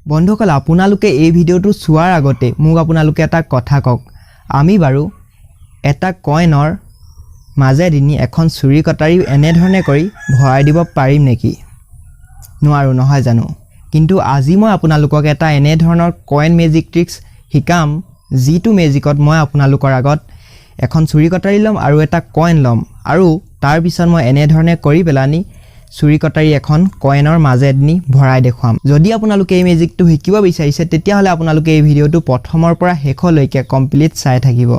বন্ধুসকল আপোনালোকে এই ভিডিওটো চোৱাৰ আগতে মোক আপোনালোকে এটা কথা কওক আমি বাৰু এটা কয়েনৰ মাজেদিনি এখন চুৰি কটাৰী এনে ধৰণে কৰি ভৰাই দিব পাৰিম নেকি নোৱাৰো নহয় জানো কিন্তু আজি মই আপোনালোকক এটা এনে ধৰণৰ কয়েন মেজিক ট্ৰিক্স শিকাম জিটো মেজিকত মই আপোনালোকৰ আগত এখন চুৰি কটাৰী লম আৰু এটা কয়েন লম আৰু তাৰ পিছত মই এনে ধৰণে কৰি পেলানি চুৰি কটাৰী এখন কয়েনৰ মাজেদিনি ভৰাই দেখুৱাম যদি আপোনালোকে এই মেজিকটো শিকিব বিচাৰিছে তেতিয়া হলে আপোনালোকে এই ভিডিওটো প্ৰথমৰ পৰা শেষলৈকে কমপ্লিট চাই থাকিব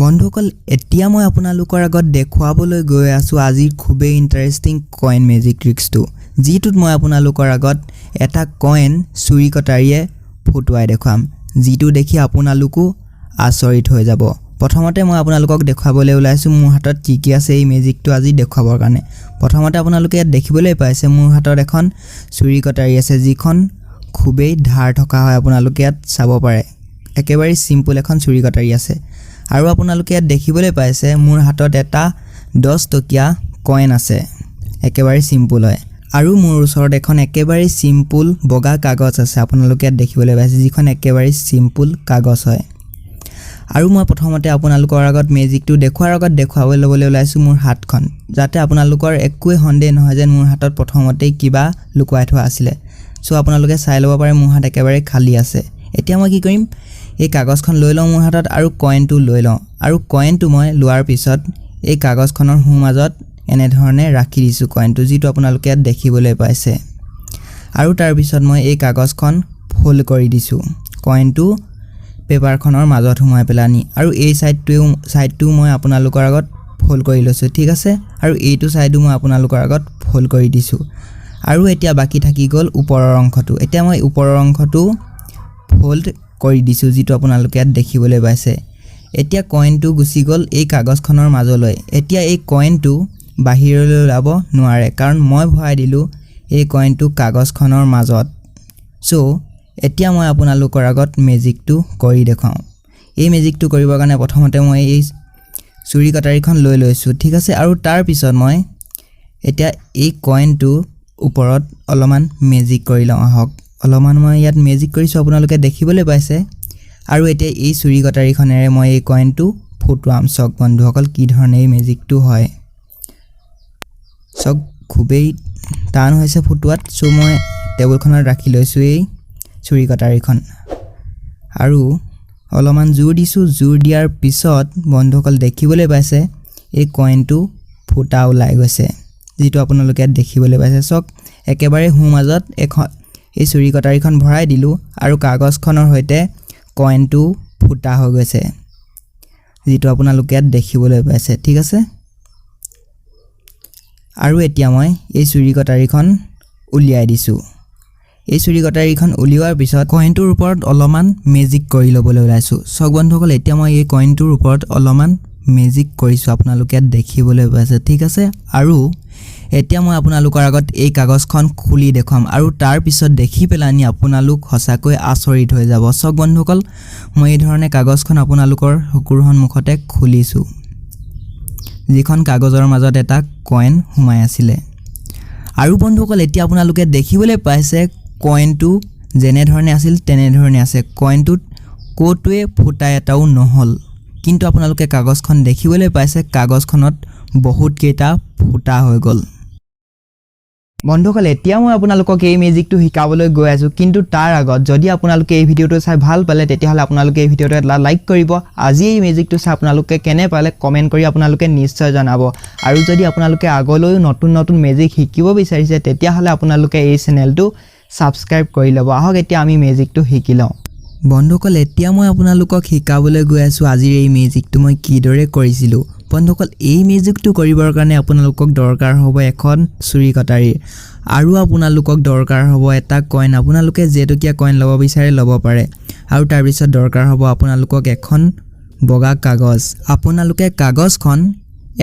বন্ধুসকল এতিয়া মই আপোনালোকৰ আগত দেখুৱাবলৈ গৈ আছো আজিৰ খুবেই ইন্টাৰেষ্টিং কয়েন মেজিক ট্ৰিক্সটো জিটোত মই আপোনালোকৰ আগত এটা কয়েন চুৰি কটাৰীয়ে ফুটুৱাই দেখুৱাম জিটো দেখি আপোনালোকো আচৰিত হৈ যাব প্ৰথমতে মই আপোনালোকক দেখুৱাবলৈ ওলাইছো মোৰ হাতত কি কি আছে এই মেজিকটো আজি দেখুৱাবৰ কাৰণে প্ৰথমতে আপোনালোকে দেখিবলৈ পাইছে মোৰ হাতত এখন চুৰি কটাৰী আছে যিখন খুবেই ধাৰ থকা হয় আপোনালোকে ইয়াত চাব পাৰে একেবাৰে সিম্পল এখন চুৰি কটাৰী আছে আৰু আপোনালোকে ইয়াত দেখিবলৈ পাইছে মোৰ হাতত এটা 10 টকীয়া কয়েন আছে একেবাৰে সিম্পল হয় আৰু মোৰ ওচৰত এখন একেবাৰে সিম্পল বগা কাগজ আছে আপোনালোকে ইয়াত দেখিবলৈ পাইছে যিখন একেবাৰে সিম্পল কাগজ হয় আৰু মই প্ৰথমতে আপোনালোকৰ আগত মেজিকটো দেখুৱাৰ আগত দেখুৱাবলৈ লবলৈ ওলাইছো মোৰ হাতখন যাতে আপোনালোকৰ একোৱে সন্দেহ নহয় যে মোৰ হাতত প্ৰথমতে কিবা লুকুৱাই থোৱা আছিল সো আপোনালোকে চাই ল'ব পাৰে মোৰ হাত একেবাৰে খালি আছে এতিয়া মই কি কৰিম এই কাগজখন লৈ লওঁ মোৰ হাতত আৰু কয়েনটো লৈ লওঁ আৰু কয়েনটো মই লোৱাৰ পিছত এই কাগজখনৰ হু মাজত এনে ধৰণে ৰাখি দিছো কয়েনটো যিটো আপোনালোকে ইয়াত দেখিবলৈ পাইছে আৰু তাৰ পিছত মই এই কাগজখন ফোল্ড কৰি দিছো কয়েনটো পেপাৰখনৰ মাজত সোমাই পেলানি আৰু এই সাইডটো মই আপোনালোকৰ আগত ফোল্ড কৰি লৈছো ঠিক আছে আৰু এইটো সাইডো মই আপোনালোকৰ আগত ফোল্ড কৰি দিছো আৰু এতিয়া বাকি থাকি গল ওপৰৰ অংশটো এতিয়া মই ওপৰৰ অংশটো ফোল্ড কৰি দিছো যিটো আপোনালোকে ইয়াত দেখিবলৈ পাইছে এতিয়া কয়েনটো গুছি গল এই কাগজখনৰ মাজলৈ এতিয়া এই কয়েনটো বাহিৰলৈ ওলাব নোৱাৰে কাৰণ মই ভৰাই দিলো এই কয়েনটো কাগজখনৰ মাজত সো এতিয়া মই আপোনালোকৰ আগত মেজিকটো কৰি দেখাও এই মেজিকটো কৰিবৰ কাৰণে প্ৰথমতে মই এই চুৰি কটাৰীখন লৈ লৈছো ঠিক আছে আৰু তাৰ পিছত মই এতিয়া এই কয়েনটো ওপৰত অলমান মেজিক কৰি লওঁ আহক অলমান মই ইয়াত মেজিক কৰিছো আপোনালোকে দেখিবলৈ পাইছে আৰু এতিয়া এই চুৰি কটাৰীখনেৰে মই এই কয়েনটো ফুটুৱাম সক বন্ধুসকল কি ধৰণে এই মেজিকটো হয় সক খুবেই টান হৈছে ফুটুৱাত সো মই টেবুলখনত ৰাখি লৈছো এই চুৰি কটাৰীখন আৰু অলমান জোৰ দিছো জোৰ দিয়াৰ পিছত বন্ধুসকল দেখিবলৈ পাইছে এই কয়েনটো ফুটা ওলাই গৈছে যেটো আপোনালোকে দেখিবলৈ পাইছে সক একেবাৰে হু মাজত এখন এই চুৰি কটাৰীখন ভৰাই দিলো আৰু কাগজখনৰ হৈতে কয়েনটো ফুটা হৈ গৈছে যেটো আপোনালোকে দেখিবলৈ পাইছে ঠিক আছে আৰু এতিয়া মই এই চুৰি কটাৰীখন উলিয়াই দিছো এই চুৰি কটাৰীখন উলিওৱাৰ পিছত কয়েনটোৰ ওপৰত অলমান মেজিক কৰি লবলৈ ওলাইছো সক বন্ধুসকল এতিয়া মই এই কয়েনটোৰ ওপৰত অলমান মেজিক কৰিছো আপোনালোকে দেখিবলৈ পাইছে ঠিক আছে আৰু এতিয়া মই আপোনালোকৰ আগত এই কাগজখন খুলি দেখাম আৰু তাৰ পিছত দেখি পেলানি আপোনালোক হসাকৈ আচৰিত হৈ যাব সক বন্ধুসকল মই এই ধৰণে কাগজখন আপোনালোকৰ হকুৰ সন্মুখতে খুলিছো যিখন কাগজৰ মাজত এটা কয়েন সোমাই আছিল আৰু বন্ধুসকল এতিয়া আপোনালোকে দেখিবলৈ পাইছে কয়েনটো যেনে ধৰণে আছিল তেনে ধৰণে আছে কয়েনটোত কোটোৱে ফুটা এটাও নহল কিন্তু আপোনালোকে কাগজখন দেখিবলৈ পাইছে কাগজখনত বহুত কেইটা ফুটা হৈ গল বন্ধুসকল এতিয়া মই আপোনালোকক এই মেজিকটো শিকাবলৈ গৈ আছো কিন্তু তাৰ আগত যদি আপোনালোকে এই ভিডিওটো চাই ভাল পালে তেতিয়া হলে আপোনালোকে এই ভিডিওটো এটা লাইক কৰিব আজি এই মেজিকটো চাই আপোনালোকে কেনে পালে কমেন্ট কৰি আপোনালোকে নিশ্চয় জনাব আৰু যদি আপোনালোকে আগলৈ নতুন নতুন মেজিক শিকিব বিচাৰিছে তেতিয়া হলে আপোনালোকে এই চেনেলটো সাবস্ক্ৰাইব কৰি লব আহক এতিয়া আমি মেজিকটো শিকি লওঁ বন্ধুসকল এতিয়া মই আপোনালোকক শিকাবলৈ গৈ আছো আজিৰ এই মেজিকটো মই কিদৰে কৰিছিলো বন্ধুসকল এই মেজিকটো কৰিবৰ কাৰণে আপোনালোকক দৰকাৰ হ'ব এখন চুৰি কটাৰী আৰু আপোনালোকক দৰকাৰ হ'ব এটা কয়েন আপোনালোকে যেটকিয়া কয়েন লব বিচাৰে লব পাৰে আৰু তাৰ পিছত দৰকাৰ হ'ব আপোনালোকক এখন বগা কাগজ আপোনালোকে কাগজখন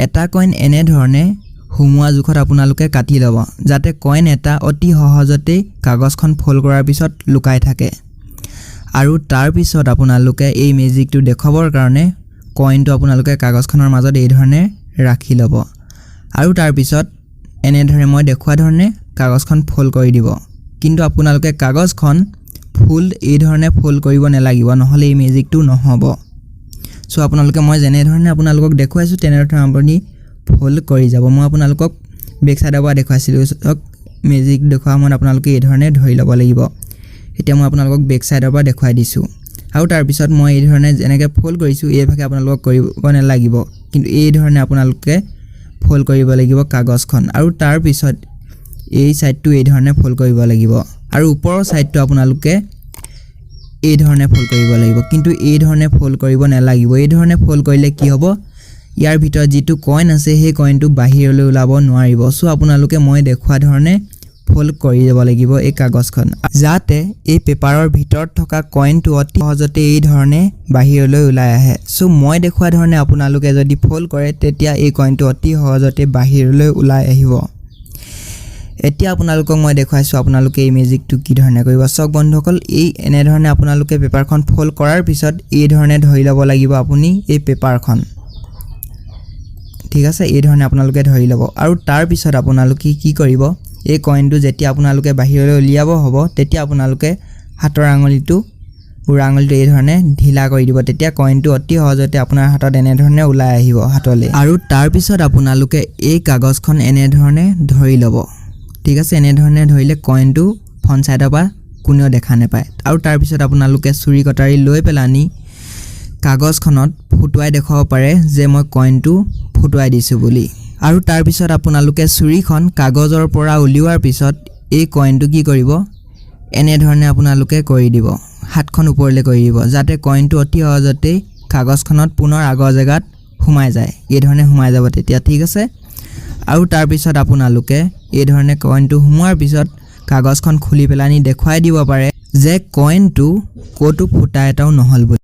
এটা কয়েন এনে ধৰণে হুমুৱা জুখত আপোনালোকে কাটি লব যাতে কয়েন এটা অতি সহজতে কাগজখন ফোল্ড কৰাৰ পিছত লুকাই থাকে আৰু তাৰ পিছত আপোনালোকে এই মেজিকটো দেখাবৰ কাৰণে কয়েনটো আপোনালোকে কাগজখনৰ মাজত এই ধৰণে ৰাখি লব আৰু তাৰ পিছত এনে ধৰণে মই দেখুৱা ধৰণে কাগজখন ফোল্ড কৰি দিব কিন্তু আপোনালোকে কাগজখন ফুল এই ধৰণে ফল্ড কৰিব নালাগিব, নহ'লে এই মেজিকটো নহ'ব। চ' আপোনালোকে মই যেনেধৰণে আপোনালোকক দেখুৱাইছোঁ তেনেধৰণে আপুনি ফল্ড কৰি যাব। মই আপোনালোকক বেক চাইডৰ পৰা দেখুৱাইছিলোঁ, মেজিক দেখুওৱা সময়ত আপোনালোকে এই ধৰণে ধৰি ল'ব লাগিব। এতিয়া মই আপোনালোকক বেক চাইডৰ পৰা দেখুৱাই দিছোঁ। আৰু তাৰপিছত মই এই ধৰণে যেনেকৈ ফল্ড কৰিছোঁ এইভাগে আপোনালোকক কৰিব নালাগিব, কিন্তু এই ধৰণে আপোনালোকে ফল্ড কৰিব লাগিব কাগজখন। আৰু তাৰপিছত এই ছাইডটো এই ধৰণে ফল্ড কৰিব লাগিব, আৰু ওপৰৰ ছাইডটো আপোনালোকে এই ধৰণে ফল্ড কৰিব লাগিব, কিন্তু এই ধৰণে ফল্ড কৰিব নালাগিব। এই ধৰণে ফল্ড কৰিলে কি হ'ব, ইয়াৰ ভিতৰত যিটো কইন আছে সেই কইনটো বাহিৰলৈ ওলাব নোৱাৰিব। চ' আপোনালোকে মই দেখুওৱা ধৰণে ফল্ড কৰি যাব লাগিব এই কাগজখন, যাতে এই পেপাৰৰ ভিতৰত থকা কইনটো অতি সহজতে এই ধৰণে বাহিৰলৈ ওলাই আহে। চ' মই দেখুওৱা ধৰণে আপোনালোকে যদি ফল্ড কৰে তেতিয়া এই কইনটো অতি সহজতে বাহিৰলৈ ওলাই আহিব। এতিয়া আপোনালোকক মই দেখুৱাইছোঁ আপোনালোকে এই মেজিকটো কি ধৰণে কৰিব। চাওক বন্ধুসকল, এই এনেধৰণে আপোনালোকে পেপাৰখন ফল্ড কৰাৰ পিছত এই ধৰণে ধৰি ল'ব লাগিব আপুনি এই পেপাৰখন, ঠিক আছে। এই ধৰণে আপোনালোকে ধৰি ল'ব, আৰু তাৰপিছত আপোনালোকে কি কৰিব, এই কইনটো যেতিয়া আপোনালোকে বাহিৰলৈ উলিয়াব হ'ব তেতিয়া আপোনালোকে হাতৰ বুঢ়া আঙুলিটো এই ধৰণে ঢিলা কৰি দিব, তেতিয়া কইনটো অতি সহজতে আপোনাৰ হাতত এনেধৰণে ওলাই আহিব হাতলৈ। আৰু তাৰপিছত আপোনালোকে এই কাগজখন এনেধৰণে ধৰি ল'ব, ঠিক আছে। এনেধৰণে ধৰিলে কইনটো ফ্ৰণ্ট ছাইডৰ পৰা কোনেও দেখা নাপায়। আৰু তাৰপিছত আপোনালোকে চুৰি কটাৰী লৈ পেলানি কাগজখনত ফুটুৱাই দেখুৱাব পাৰে যে মই কইনটো ফুটুৱাই দিছোঁ বুলি। আৰু তাৰপিছত আপোনালোকে চুৰিখন কাগজৰ পৰা উলিওৱাৰ পিছত এই কইনটো কি কৰিব, এনেধৰণে আপোনালোকে কৰি দিব, হাতখন ওপৰলৈ কৰি দিব, যাতে কইনটো অতি সহজতেই কাগজখনত পুনৰ আগৰ জেগাত সোমাই যায়। এই ধৰণে সোমাই যাব তেতিয়া, ঠিক আছে। আৰু তাৰপিছত আপোনালোকে এই ধৰণে কইনটো সোমোৱাৰ পিছত কাগজখন খুলি পেলানি দেখুৱাই দিব পাৰে যে কইনটো ক'তো ফুটা এটাও নহ'ল বুলি।